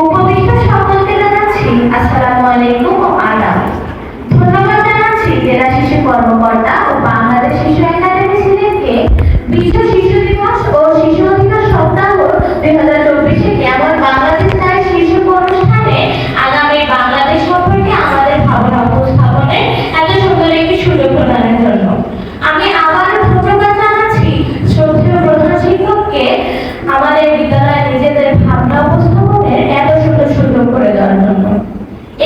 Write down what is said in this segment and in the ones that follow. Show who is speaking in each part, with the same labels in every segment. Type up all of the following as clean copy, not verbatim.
Speaker 1: উপবিষ্ট সকলকে জানাচ্ছি আসসালামু আলাইকুম ও আদাব। ধন্যবাদ জানাচ্ছি জেলা শিশু কর্মকর্তা ও বাংলাদেশ শিশু একাডেমি সিলেটকে বিশ্ব শিশু দিবস ও শিশু অধিকার সপ্তাহ 2024 কেমন বাংলাদেশ তার শীর্ষক অনুষ্ঠানে আগামী বাংলাদেশ সম্পর্কে আমাদের ভাবনা উপস্থাপনের এত সুন্দর একটি সুযোগ প্রদানের জন্য। আমি আবারও ধন্যবাদ জানাচ্ছি শ্রদ্ধেয় প্রধান শিক্ষককে আমাদের বিদ্যালয়ে নিজেদের ভাবনা উপস্থাপনের এত সুন্দর সুযোগ করে দেওয়ার জন্য।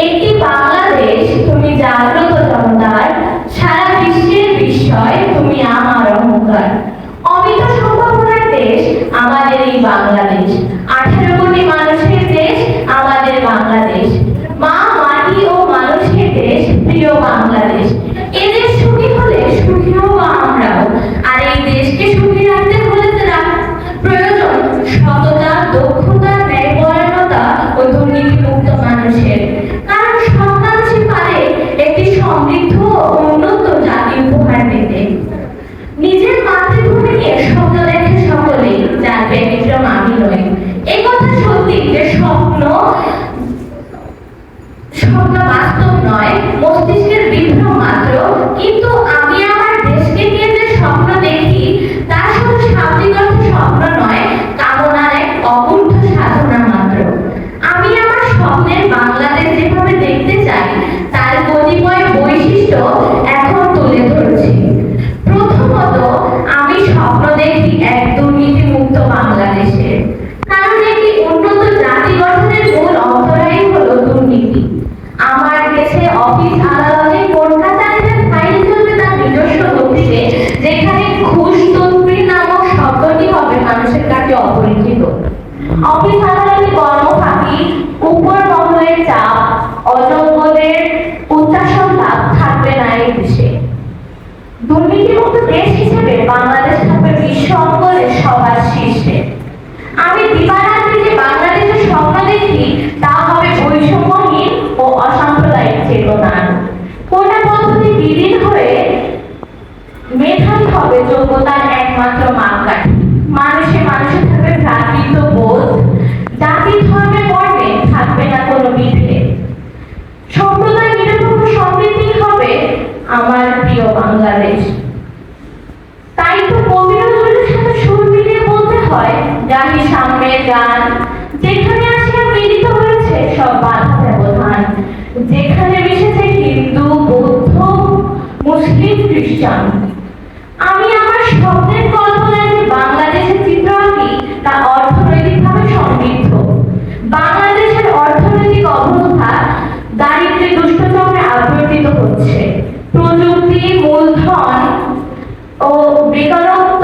Speaker 1: একটি বাংলাদেশ তুমি জাগ্রত জনতার, সারা বিশ্বের বিস্ময় তুমি আমার অহংকার। অমিত সম্ভাবনার দেশ আমাদের এই বাংলাদেশ, 18 কোটি মানুষের দেশ আমাদের বাংলাদেশ। মা মাটি ও মানুষের দেশ প্রিয় বাংলাদেশ। এদেশ সুখী হলে সুখী হব আমরাও। আর এই দেশকে সুখী রাখতে হলে প্রয়োজন সততা, দক্ষতা, ন্যায়পরায়ণতা ও দুর্নীতিমুক্ত মানুষের। কারণ সব মানুষই পারে একটি সমৃদ্ধ ও উন্নত জাতি উপহার দিতে। নিজের মাতৃভূমি নিয়ে স্বপ্ন দেখে সকলেই, যার ব্যতিক্রম আমি নই। এই কথা সত্যি যে স্বপ্ন বাস্তব নয়, মস্তিষ্কের বিভ্রম মাত্র। কিন্তু আমি আমার দেশকে নিয়ে যে স্বপ্ন দেখি তা শুধু শাব্দিক অর্থে স্বপ্ন নয়, কামনার এক অকুণ্ঠ সাধনা মাত্র। আমি আমার স্বপ্নের বাংলাদেশ যেভাবে দেখতে চাই তার কতিপয় বৈশিষ্ট্য এখন তুলে ধরছি। প্রথমত, আমি স্বপ্ন দেখি এক দুর্নীতিমুক্ত বাংলাদেশের। কারণ একটি উন্নত জাতি গঠনের মূল অন্তরায় হলো দুর্নীতি। আমার দেশে অফিস আদালতে কোর্ট কাছারিতে ফাইল চলবে তার নিজস্ব গতিতে, যেখানে ঘুষ তন্ত্রী নামক শব্দটি হবে মানুষের কাছে অপরিচিত। অফিস আদালতে কর্মফাঁকি, উপর মহলের চাপ, অযোগ্যদের উচ্চাসন লাভ থাকবে না এই দেশে। দুর্নীতিমুক্ত দেশ হিসেবে বাংলাদেশ থাকবে বিশ্ব অঙ্গনে সবার শীর্ষে। আমি দিবারাত্রি যে বাংলাদেশের স্বপ্ন দেখি তা হবে বৈষম্যহীন ও অসাম্প্রদায়িক চেতনার। কোটা পদ্ধতি বিলীন হয়ে মেধাবী হবে যোগ্যতার একমাত্র মাপকাঠি। মানুষে থাকবে ভ্রাতৃত্ব বোধ, জাতি ধর্মে বর্ণে থাকবে না কোনো বিভেদ। সম্প্রদায় নিরপেক্ষ সমৃদ্ধি হবে আমার প্রিয় বাংলাদেশ। তাই তো কবি নজরুলের সাথে সুর মিলিয়ে বলতে হয়, গাহি সাম্যের গান, যেখানে আসিয়া মিলিত হয়েছে সব বাধা ব্যবধান। যেখানে মিশেছে হিন্দু, বৌদ্ধ, মুসলিম, খ্রিস্টান। আমি আমার স্বপ্নের কল্পনায় যে বাংলাদেশের চিত্র আঁকি তা অর্থনৈতিকভাবে সমৃদ্ধ। বাংলাদেশের অর্থনৈতিক অবস্থা দারিদ্র্যে দুষ্টচক্রে আবর্তিত হচ্ছে। প্রযুক্তি, মূলধন ও বেকারত্ব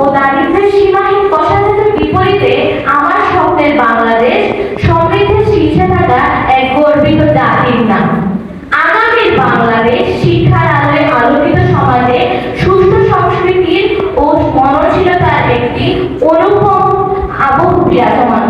Speaker 1: ও দারিদ্র্যের সীমাহীন কষাঘাতের বিপরীতে আমার স্বপ্নের বাংলাদেশ সমৃদ্ধের শীর্ষে থাকা এক গর্বিত জাতির নাম। আগামীর বাংলাদেশ শিক্ষার আলোয় আলোকিত সমাজে সুষ্ঠু সংস্কৃতির ও মননশীলতার একটি অনুপম আবহ বিরাজমান